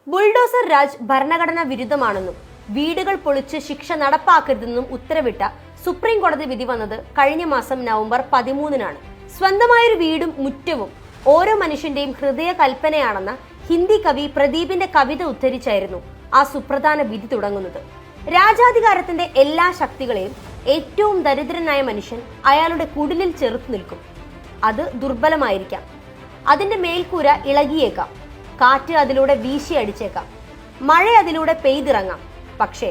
Bulldozer Raj ഭരണഘടനാ വിരുദ്ധമാണെന്നും വീടുകൾ പൊളിച്ച് ശിക്ഷ നടപ്പാക്കരുതെന്നും ഉത്തരവിട്ട സുപ്രീം കോടതി വിധി വന്നത് കഴിഞ്ഞ മാസം നവംബർ 13-നാണ്. സ്വന്തമായൊരു വീടും മുറ്റവും ഓരോ മനുഷ്യന്റെയും ഹൃദയ കൽപ്പനയാണെന്ന ഹിന്ദി കവി പ്രദീപിന്റെ കവിത ഉദ്ധരിച്ചായിരുന്നു ആ സുപ്രധാന വിധി തുടങ്ങുന്നത്. രാജാധികാരത്തിന്റെ എല്ലാ ശക്തികളെയും ഏറ്റവും ദരിദ്രനായ മനുഷ്യൻ അയാളുടെ കുടിലിൽ ചെറുത്തു നിൽക്കും. അത് ദുർബലമായിരിക്കാം, അതിന്റെ മേൽക്കൂര ഇളകിയേക്കാം, കാറ്റ് അതിലൂടെ വീശി അടിച്ചേക്കാം, മഴ അതിലൂടെ പെയ്തിറങ്ങാം. പക്ഷേ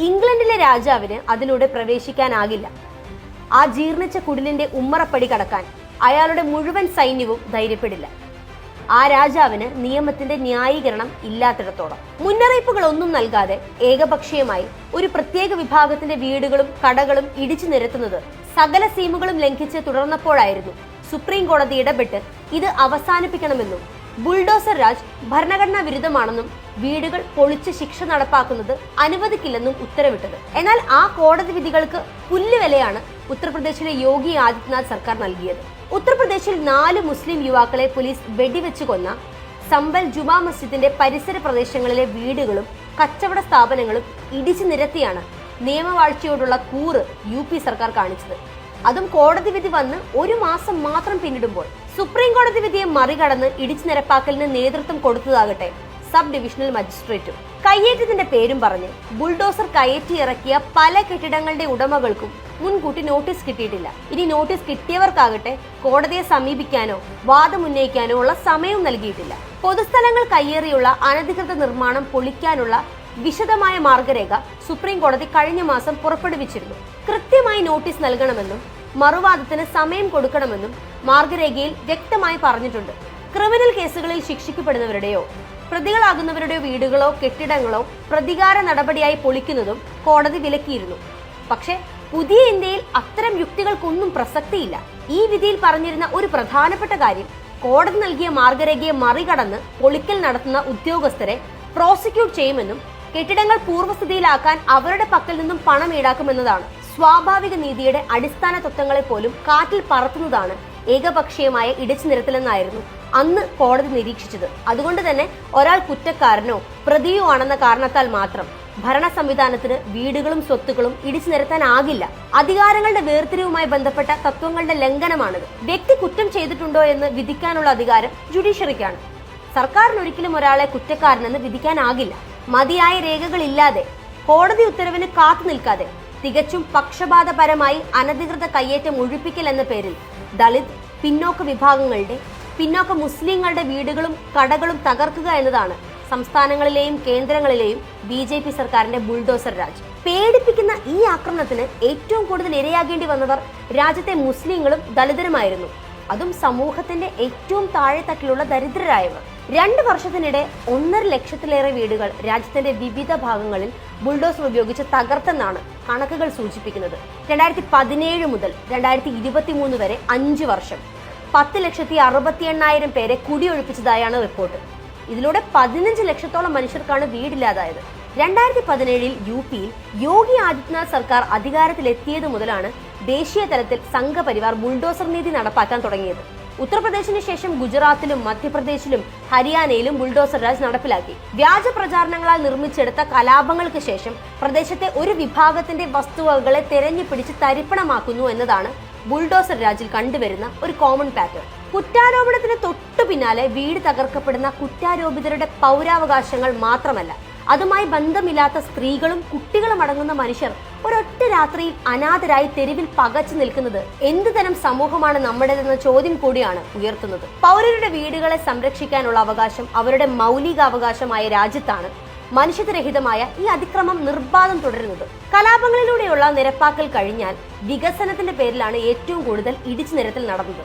ഇംഗ്ലണ്ടിലെ രാജാവിന് അതിലൂടെ പ്രവേശിക്കാനാകില്ല. ആ ജീർണിച്ച കുടിലിന്റെ ഉമ്മറപ്പടി കടക്കാൻ അയാളുടെ മുഴുവൻ സൈന്യവും ധൈര്യപ്പെടില്ല. ആ രാജാവിന് നിയമത്തിന്റെ ന്യായീകരണം ഇല്ലാത്തിടത്തോളം. മുന്നറിയിപ്പുകളൊന്നും നൽകാതെ ഏകപക്ഷീയമായി ഒരു പ്രത്യേക വിഭാഗത്തിന്റെ വീടുകളും കടകളും ഇടിച്ചു നിരത്തുന്നത് സകല സീമുകളും ലംഘിച്ച് തുടർന്നപ്പോഴായിരുന്നു സുപ്രീം കോടതി ഇടപെട്ട് ഇത് അവസാനിപ്പിക്കണമെന്നും ബുൾഡോസർ രാജ് ഭരണഘടനാ വിരുദ്ധമാണെന്നും വീടുകൾ പൊളിച്ച് ശിക്ഷ നടപ്പാക്കുന്നത് അനുവദിക്കില്ലെന്നും ഉത്തരവിട്ടത്. എന്നാൽ ആ കോടതി വിധികൾക്ക് പുല്ലുവിലയാണ് ഉത്തർപ്രദേശിലെ യോഗി ആദിത്യനാഥ് സർക്കാർ നൽകിയത്. ഉത്തർപ്രദേശിൽ 4 മുസ്ലിം യുവാക്കളെ പോലീസ് വെടിവെച്ച് കൊന്ന സംബൽ ജുമാ മസ്ജിദിന്റെ പരിസര പ്രദേശങ്ങളിലെ വീടുകളും കച്ചവട സ്ഥാപനങ്ങളും ഇടിച്ചു നിരത്തിയാണ് നിയമവാഴ്ചയോടുള്ള കൂറ് UP സർക്കാർ കാണിച്ചത്. അതും കോടതി വിധി വന്ന് 1 മാസം മാത്രം പിന്നിടുമ്പോൾ. സുപ്രീം കോടതി വിധിയെ മറികടന്ന് ഇടിച്ചു നിരപ്പാക്കലിന് നേതൃത്വം കൊടുത്തതാകട്ടെ സബ് ഡിവിഷണൽ മജിസ്ട്രേറ്റും. കയ്യേറ്റത്തിന്റെ പേരും പറഞ്ഞ് ബുൾഡോസർ കയറ്റി ഇറക്കിയ പല കെട്ടിടങ്ങളുടെ ഉടമകൾക്കും മുൻകൂട്ടി നോട്ടീസ് കിട്ടിയിട്ടില്ല. ഇനി നോട്ടീസ് കിട്ടിയവർക്കാകട്ടെ കോടതിയെ സമീപിക്കാനോ വാദമുന്നയിക്കാനോ ഉള്ള സമയവും നൽകിയിട്ടില്ല. പൊതുസ്ഥലങ്ങൾ കയ്യേറിയുള്ള അനധികൃത നിർമ്മാണം പൊളിക്കാനുള്ള വിശദമായ മാർഗരേഖ സുപ്രീം കോടതി കഴിഞ്ഞ മാസം പുറപ്പെടുവിച്ചിരുന്നു. കൃത്യമായി നോട്ടീസ് നൽകണമെന്നും മറുവാദത്തിന് സമയം കൊടുക്കണമെന്നും മാർഗരേഖയിൽ വ്യക്തമായി പറഞ്ഞിട്ടുണ്ട്. ക്രിമിനൽ കേസുകളിൽ ശിക്ഷിക്കപ്പെടുന്നവരുടെയോ പ്രതികളാകുന്നവരുടെയോ വീടുകളോ കെട്ടിടങ്ങളോ പ്രതികാര നടപടിയായി പൊളിക്കുന്നതും കോടതി വിലക്കിയിരുന്നു. പക്ഷേ പുതിയ ഇന്ത്യയിൽ അത്തരം യുക്തികൾക്കൊന്നും പ്രസക്തിയില്ല. ഈ വിധിയിൽ പറഞ്ഞിരുന്ന ഒരു പ്രധാനപ്പെട്ട കാര്യം കോടതി നൽകിയ മാർഗരേഖയെ മറികടന്ന് പൊളിക്കൽ നടത്തുന്ന ഉദ്യോഗസ്ഥരെ പ്രോസിക്യൂട്ട് ചെയ്യുമെന്നും കെട്ടിടങ്ങൾ പൂർവ്വസ്ഥിതിയിലാക്കാൻ അവരുടെ പക്കൽ നിന്നും പണം ഈടാക്കുമെന്നതാണ്. സ്വാഭാവിക നീതിയുടെ അടിസ്ഥാന തത്വങ്ങളെ പോലും കാറ്റിൽ പറത്തുന്നതാണ് ഏകപക്ഷീയമായ ഇടിച്ചു നിരത്തലെന്നായിരുന്നു അന്ന് കോടതി നിരീക്ഷിച്ചത്. അതുകൊണ്ട് തന്നെ ഒരാൾ കുറ്റക്കാരനോ പ്രതിയോ ആണെന്ന കാരണത്താൽ മാത്രം ഭരണ സംവിധാനത്തിന് വീടുകളും സ്വത്തുക്കളും ഇടിച്ചു നിരത്താനാകില്ല. അധികാരങ്ങളുടെ വേർതിരിവുമായി ബന്ധപ്പെട്ട തത്വങ്ങളുടെ ലംഘനമാണിത്. വ്യക്തി കുറ്റം ചെയ്തിട്ടുണ്ടോ എന്ന് വിധിക്കാനുള്ള അധികാരം ജുഡീഷ്യറിക്കാണ്. സർക്കാരിന് ഒരിക്കലും ഒരാളെ കുറ്റക്കാരനെന്ന് വിധിക്കാനാകില്ല. മതിയായ രേഖകളില്ലാതെ കോടതി ഉത്തരവിന് കാത്തു നിൽക്കാതെ തികച്ചും പക്ഷപാതപരമായി അനധികൃത കയ്യേറ്റം ഒഴിപ്പിക്കൽ എന്ന പേരിൽ ദളിത് പിന്നോക്ക വിഭാഗങ്ങളുടെ പിന്നോക്ക മുസ്ലിങ്ങളുടെ വീടുകളും കടകളും തകർക്കുക എന്നതാണ് സംസ്ഥാനങ്ങളിലെയും കേന്ദ്രങ്ങളിലെയും BJP സർക്കാരിന്റെ ബുൾഡോസർ രാജ്. പേടിപ്പിക്കുന്ന ഈ ആക്രമണത്തിന് ഏറ്റവും കൂടുതൽ ഇരയാകേണ്ടി വന്നവർ രാജ്യത്തെ മുസ്ലിങ്ങളും ദളിതരുമായിരുന്നു. അതും സമൂഹത്തിന്റെ ഏറ്റവും താഴെത്തട്ടിലുള്ള ദരിദ്രരായവർ. 2 വർഷത്തിനിടെ 1.5 ലക്ഷത്തിലേറെ വീടുകൾ രാജ്യത്തിന്റെ വിവിധ ഭാഗങ്ങളിൽ ബുൾഡോസർ ഉപയോഗിച്ച് തകർത്തെന്നാണ് കണക്കുകൾ സൂചിപ്പിക്കുന്നത്. 2017 മുതൽ 2023 വരെ 5 വർഷം 10,68,000 പേരെ കുടിയൊഴിപ്പിച്ചതായാണ് റിപ്പോർട്ട്. ഇതിലൂടെ 15 ലക്ഷത്തോളം മനുഷ്യർക്കാണ് വീടില്ലാതായത്. 2017-ൽ UPയിൽ യോഗി ആദിത്യനാഥ് സർക്കാർ അധികാരത്തിലെത്തിയത് മുതലാണ് ദേശീയ തലത്തിൽ സംഘപരിവാർ ബുൾഡോസർ നീതി നടപ്പാക്കാൻ തുടങ്ങിയത്. ഉത്തർപ്രദേശിന് ശേഷം ഗുജറാത്തിലും മധ്യപ്രദേശിലും ഹരിയാനയിലും ബുൾഡോസർ രാജ് നടപ്പിലാക്കി. വ്യാജ പ്രചാരണങ്ങളാൽ നിർമ്മിച്ചെടുത്ത കലാപങ്ങൾക്ക് ശേഷം പ്രദേശത്തെ ഒരു വിഭാഗത്തിന്റെ വസ്തുവകകളെ തെരഞ്ഞു പിടിച്ച് തരിപ്പണമാക്കുന്നു എന്നതാണ് ബുൾഡോസർ രാജിൽ കണ്ടുവരുന്ന ഒരു കോമൺ പാറ്റേൺ. കുറ്റാരോപണത്തിന് തൊട്ടു പിന്നാലെ വീട് തകർക്കപ്പെടുന്ന കുറ്റാരോപിതരുടെ പൗരാവകാശങ്ങൾ മാത്രമല്ല, അതുമായി ബന്ധമില്ലാത്ത സ്ത്രീകളും കുട്ടികളും അടങ്ങുന്ന മനുഷ്യർ ഒരൊറ്റ രാത്രിയിൽ അനാഥരായി തെരുവിൽ പകച്ചു നിൽക്കുന്നത് എന്തുതരം സമൂഹമാണ് നമ്മുടേതെന്ന ചോദ്യം കൂടിയാണ് ഉയർത്തുന്നത്. പൗരരുടെ വീടുകളെ സംരക്ഷിക്കാനുള്ള അവകാശം അവരുടെ മൗലികാവകാശമായ രാജ്യത്താണ് മനുഷ്യരഹിതമായ ഈ അതിക്രമം നിർബാധം തുടരുന്നത്. കലാപങ്ങളിലൂടെയുള്ള നിരപ്പാക്കൽ കഴിഞ്ഞാൽ വികസനത്തിന്റെ പേരിലാണ് ഏറ്റവും കൂടുതൽ ഇടിച്ചു നിരത്തൽ നടന്നത്.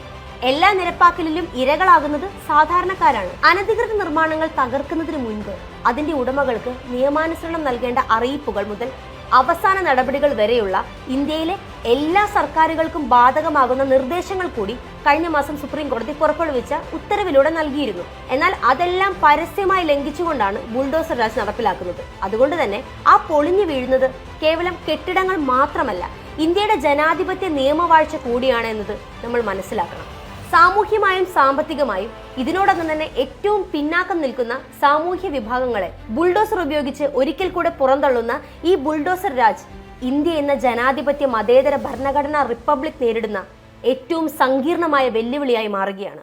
എല്ലാ നിരപ്പാക്കലിലും ഇരകളാകുന്നത് സാധാരണക്കാരാണ്. അനധികൃത നിർമ്മാണങ്ങൾ തകർക്കുന്നതിന് മുൻപ് അതിന്റെ ഉടമകൾക്ക് നിയമാനുസരണം നൽകേണ്ട അറിയിപ്പുകൾ മുതൽ അവസാന നടപടികൾ വരെയുള്ള ഇന്ത്യയിലെ എല്ലാ സർക്കാരുകൾക്കും ബാധകമാകുന്ന നിർദ്ദേശങ്ങൾ കൂടി കഴിഞ്ഞ മാസം സുപ്രീം കോടതി പുറപ്പെടുവിച്ച ഉത്തരവിലൂടെ നൽകിയിരുന്നു. എന്നാൽ അതെല്ലാം പരസ്യമായി ലംഘിച്ചുകൊണ്ടാണ് ബുൾഡോസർ രാജ് നടപ്പിലാക്കുന്നത്. അതുകൊണ്ട് തന്നെ ആ പൊളിഞ്ഞു വീഴുന്നത് കേവലം കെട്ടിടങ്ങൾ മാത്രമല്ല, ഇന്ത്യയുടെ ജനാധിപത്യ നിയമവാഴ്ച കൂടിയാണ് എന്നത് നമ്മൾ മനസ്സിലാക്കണം. സാമൂഹ്യമായും സാമ്പത്തികമായും ഇതിനോടൊപ്പം തന്നെ ഏറ്റവും പിന്നാക്കം നിൽക്കുന്ന സാമൂഹ്യ വിഭാഗങ്ങളെ ബുൾഡോസർ ഉപയോഗിച്ച് ഒരിക്കൽ കൂടെ പുറന്തള്ളുന്ന ഈ ബുൾഡോസർ രാജ് ഇന്ത്യ എന്ന ജനാധിപത്യ മതേതര ഭരണഘടനാ റിപ്പബ്ലിക് നേരിടുന്ന ഏറ്റവും സങ്കീർണമായ വെല്ലുവിളിയായി മാറുകയാണ്.